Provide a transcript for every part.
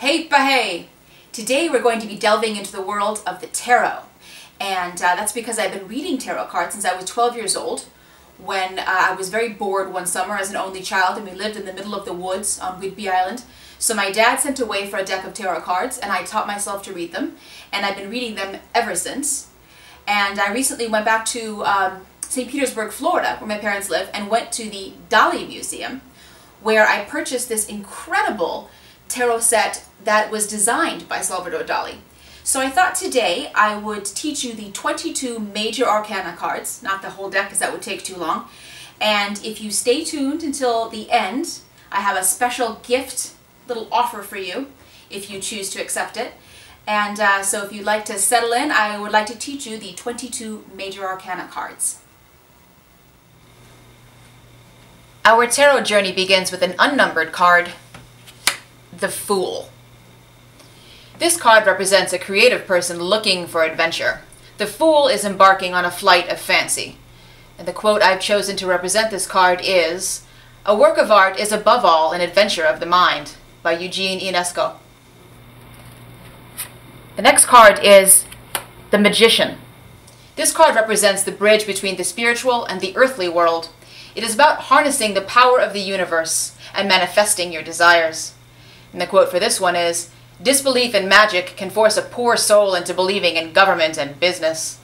Hey, hey! Today we're going to be delving into the world of the tarot. And that's because I've been reading tarot cards since I was 12 years old, when I was very bored one summer as an only child, and we lived in the middle of the woods on Whidbey Island. So my dad sent away for a deck of tarot cards, and I taught myself to read them, and I've been reading them ever since. And I recently went back to St. Petersburg, Florida, where my parents live, and went to the Dali Museum, where I purchased this incredible tarot set that was designed by Salvador Dali. So I thought today I would teach you the 22 major arcana cards, not the whole deck because that would take too long. And if you stay tuned until the end, I have a special gift, little offer for you if you choose to accept it. And so if you'd like to settle in, I would like to teach you the 22 major arcana cards. Our tarot journey begins with an unnumbered card, the Fool. This card represents a creative person looking for adventure. The Fool is embarking on a flight of fancy. And the quote I've chosen to represent this card is, "A work of art is above all an adventure of the mind," by Eugene Ionesco. The next card is the Magician. This card represents the bridge between the spiritual and the earthly world. It is about harnessing the power of the universe and manifesting your desires. And the quote for this one is, "Disbelief in magic can force a poor soul into believing in government and business."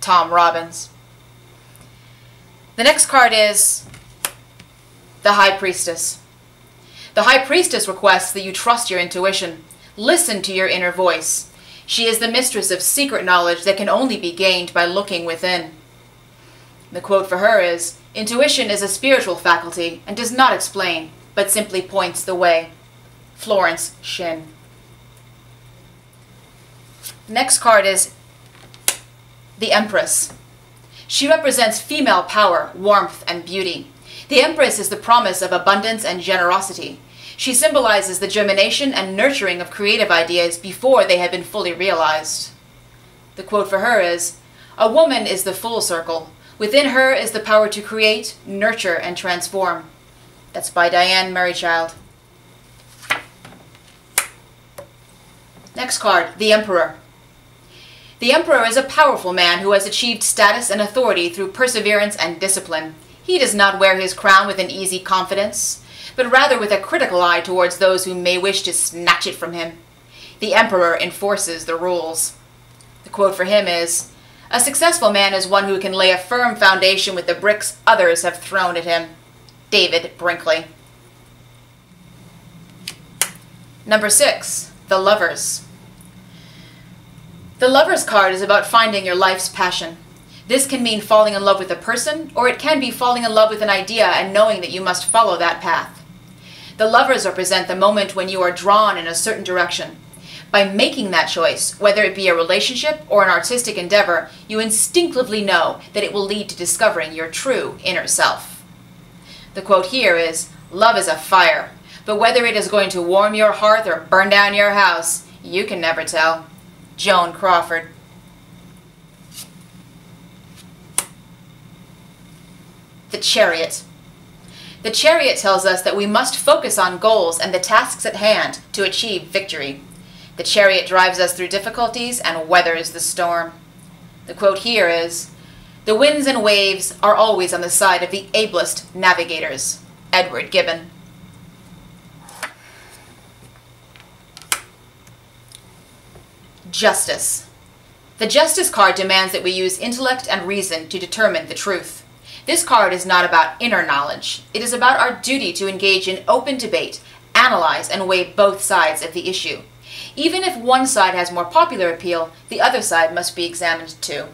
Tom Robbins. The next card is the High Priestess. The High Priestess requests that you trust your intuition. Listen to your inner voice. She is the mistress of secret knowledge that can only be gained by looking within. The quote for her is, "Intuition is a spiritual faculty and does not explain, but simply points the way." Florence Shinn. Next card is the Empress. She represents female power, warmth, and beauty. The Empress is the promise of abundance and generosity. She symbolizes the germination and nurturing of creative ideas before they have been fully realized. The quote for her is, "A woman is the full circle. Within her is the power to create, nurture, and transform." That's by Diane Merrichild. Next card, the Emperor. The Emperor is a powerful man who has achieved status and authority through perseverance and discipline. He does not wear his crown with an easy confidence, but rather with a critical eye towards those who may wish to snatch it from him. The Emperor enforces the rules. The quote for him is, "A successful man is one who can lay a firm foundation with the bricks others have thrown at him." David Brinkley. Number 6, the Lovers. The Lovers card is about finding your life's passion. This can mean falling in love with a person, or it can be falling in love with an idea and knowing that you must follow that path. The Lovers represent the moment when you are drawn in a certain direction. By making that choice, whether it be a relationship or an artistic endeavor, you instinctively know that it will lead to discovering your true inner self. The quote here is, "Love is a fire, but whether it is going to warm your hearth or burn down your house, you can never tell." Joan Crawford. The Chariot. The Chariot tells us that we must focus on goals and the tasks at hand to achieve victory. The Chariot drives us through difficulties and weathers the storm. The quote here is, "The winds and waves are always on the side of the ablest navigators." Edward Gibbon. Justice. The Justice card demands that we use intellect and reason to determine the truth. This card is not about inner knowledge. It is about our duty to engage in open debate, analyze, and weigh both sides of the issue. Even if one side has more popular appeal, the other side must be examined too.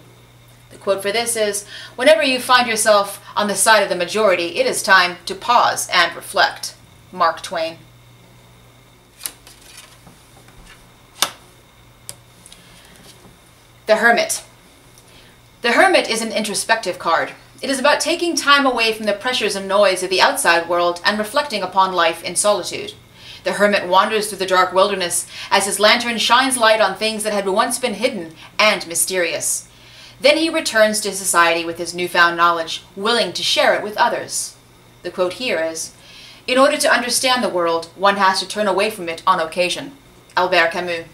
The quote for this is, "Whenever you find yourself on the side of the majority, it is time to pause and reflect." Mark Twain. The Hermit. The Hermit is an introspective card. It is about taking time away from the pressures and noise of the outside world and reflecting upon life in solitude. The hermit wanders through the dark wilderness as his lantern shines light on things that had once been hidden and mysterious. Then he returns to society with his newfound knowledge, willing to share it with others. The quote here is, "In order to understand the world, one has to turn away from it on occasion." Albert Camus.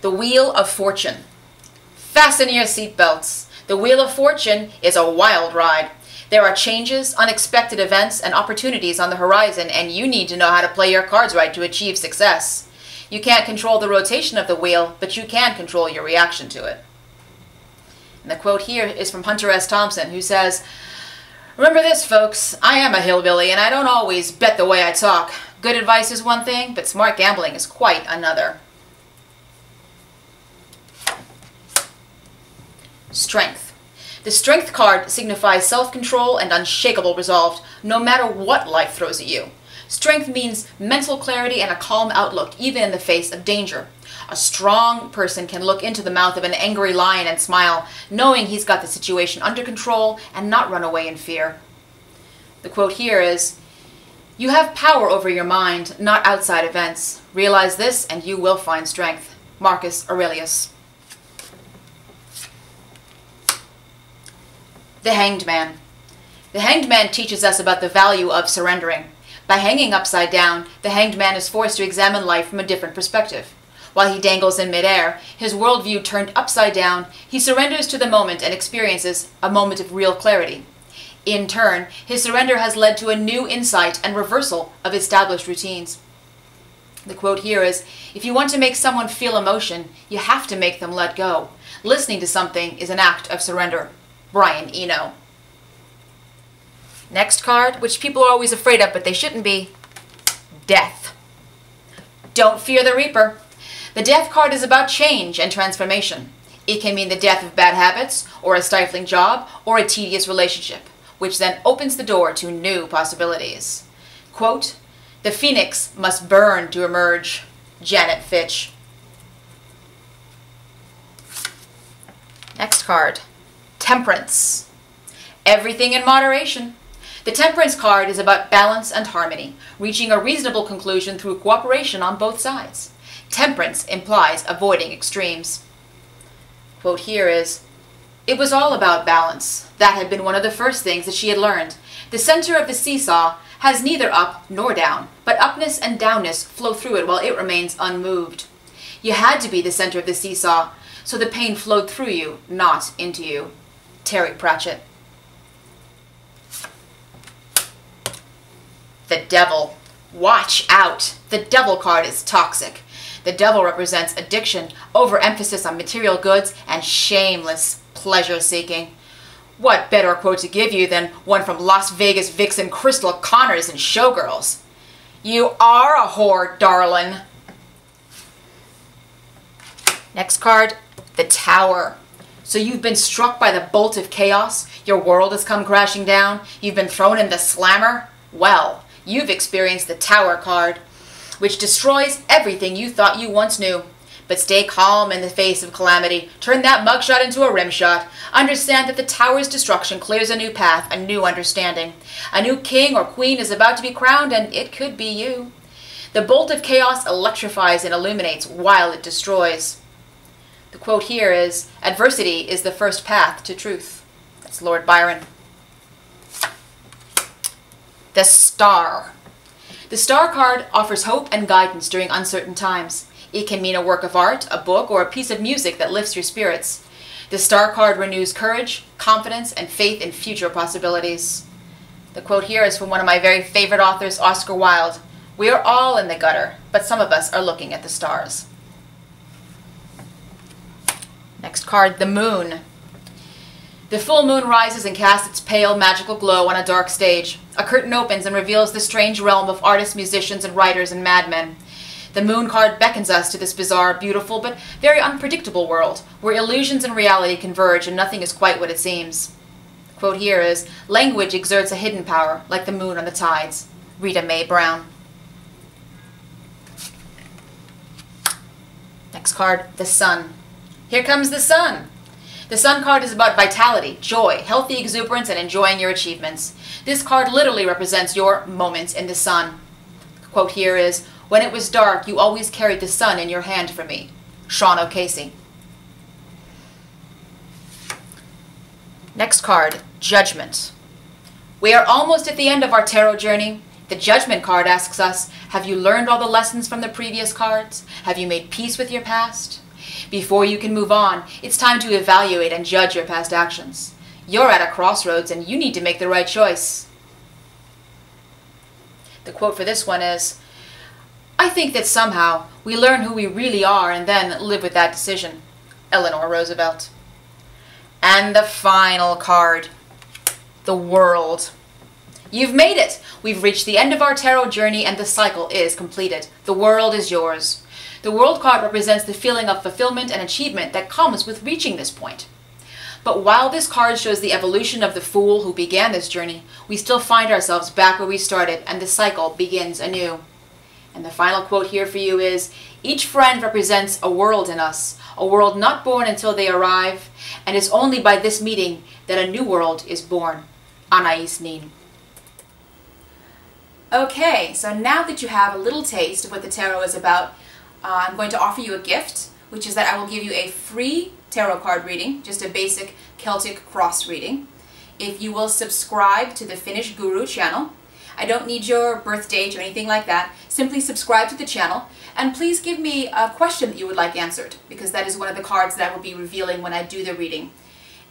The Wheel of Fortune. Fasten your seatbelts. The Wheel of Fortune is a wild ride. There are changes, unexpected events, and opportunities on the horizon, and you need to know how to play your cards right to achieve success. You can't control the rotation of the wheel, but you can control your reaction to it. And the quote here is from Hunter S. Thompson, who says, "Remember this, folks, I am a hillbilly, and I don't always bet the way I talk. Good advice is one thing, but smart gambling is quite another." Strength. The Strength card signifies self-control and unshakable resolve, no matter what life throws at you. Strength means mental clarity and a calm outlook, even in the face of danger. A strong person can look into the mouth of an angry lion and smile, knowing he's got the situation under control and not run away in fear. The quote here is, "You have power over your mind, not outside events. Realize this and you will find strength." Marcus Aurelius. The Hanged Man. The Hanged Man teaches us about the value of surrendering. By hanging upside down, the Hanged Man is forced to examine life from a different perspective. While he dangles in midair, his worldview turned upside down, he surrenders to the moment and experiences a moment of real clarity. In turn, his surrender has led to a new insight and reversal of established routines. The quote here is, "If you want to make someone feel emotion, you have to make them let go. Listening to something is an act of surrender." Brian Eno. Next card, which people are always afraid of, but they shouldn't be. Death. Don't fear the Reaper. The Death card is about change and transformation. It can mean the death of bad habits, or a stifling job, or a tedious relationship, which then opens the door to new possibilities. Quote, "The phoenix must burn to emerge." Janet Fitch. Next card. Temperance. Everything in moderation. The Temperance card is about balance and harmony, reaching a reasonable conclusion through cooperation on both sides. Temperance implies avoiding extremes. Quote here is, "It was all about balance. That had been one of the first things that she had learned. The center of the seesaw has neither up nor down, but upness and downness flow through it while it remains unmoved. You had to be the center of the seesaw, so the pain flowed through you, not into you." Terry Pratchett. The Devil. Watch out! The Devil card is toxic. The Devil represents addiction, overemphasis on material goods, and shameless pleasure-seeking. What better quote to give you than one from Las Vegas vixen Crystal Connors in Showgirls? "You are a whore, darling." Next card, the Tower. So you've been struck by the bolt of chaos, your world has come crashing down, you've been thrown in the slammer? Well, you've experienced the Tower card, which destroys everything you thought you once knew. But stay calm in the face of calamity, turn that mugshot into a rimshot, understand that the Tower's destruction clears a new path, a new understanding. A new king or queen is about to be crowned, and it could be you. The bolt of chaos electrifies and illuminates while it destroys. The quote here is, "Adversity is the first path to truth." That's Lord Byron. The Star. The Star card offers hope and guidance during uncertain times. It can mean a work of art, a book, or a piece of music that lifts your spirits. The Star card renews courage, confidence, and faith in future possibilities. The quote here is from one of my very favorite authors, Oscar Wilde. "We are all in the gutter, but some of us are looking at the stars." Next card, the Moon. The full moon rises and casts its pale, magical glow on a dark stage. A curtain opens and reveals the strange realm of artists, musicians, and writers and madmen. The Moon card beckons us to this bizarre, beautiful, but very unpredictable world, where illusions and reality converge and nothing is quite what it seems. The quote here is, "Language exerts a hidden power, like the moon on the tides." Rita Mae Brown. Next card, the Sun. Here comes the Sun. The Sun card is about vitality, joy, healthy exuberance, and enjoying your achievements. This card literally represents your moments in the sun. The quote here is, "When it was dark, you always carried the sun in your hand for me." Sean O'Casey. Next card, Judgment. We are almost at the end of our tarot journey. The Judgment card asks us, have you learned all the lessons from the previous cards? Have you made peace with your past? Before you can move on, it's time to evaluate and judge your past actions. You're at a crossroads and you need to make the right choice. The quote for this one is, I think that somehow we learn who we really are and then live with that decision. Eleanor Roosevelt. And the final card, the World. You've made it! We've reached the end of our tarot journey and the cycle is completed. The world is yours. The World card represents the feeling of fulfillment and achievement that comes with reaching this point. But while this card shows the evolution of the Fool who began this journey, we still find ourselves back where we started and the cycle begins anew. And the final quote here for you is, each friend represents a world in us, a world not born until they arrive, and it's only by this meeting that a new world is born. Anais Nin. Okay, so now that you have a little taste of what the tarot is about, I'm going to offer you a gift, which is that I will give you a free tarot card reading, just a basic Celtic cross reading, if you will subscribe to the Finnish Guru channel. I don't need your birth date or anything like that. Simply subscribe to the channel, and please give me a question that you would like answered, because that is one of the cards that I will be revealing when I do the reading.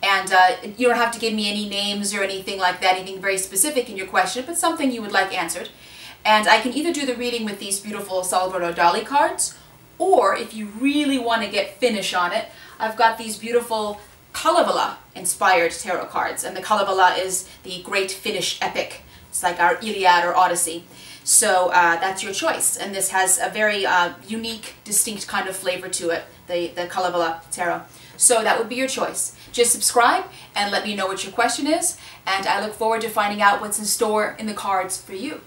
And you don't have to give me any names or anything like that, anything very specific in your question, but something you would like answered. And I can either do the reading with these beautiful Salvador Dali cards, or if you really want to get Finnish on it, I've got these beautiful Kalevala inspired tarot cards. And the Kalevala is the great Finnish epic. It's like our Iliad or Odyssey. So that's your choice. And this has a very unique, distinct kind of flavor to it, the Kalevala tarot. So that would be your choice. Just subscribe and let me know what your question is. And I look forward to finding out what's in store in the cards for you.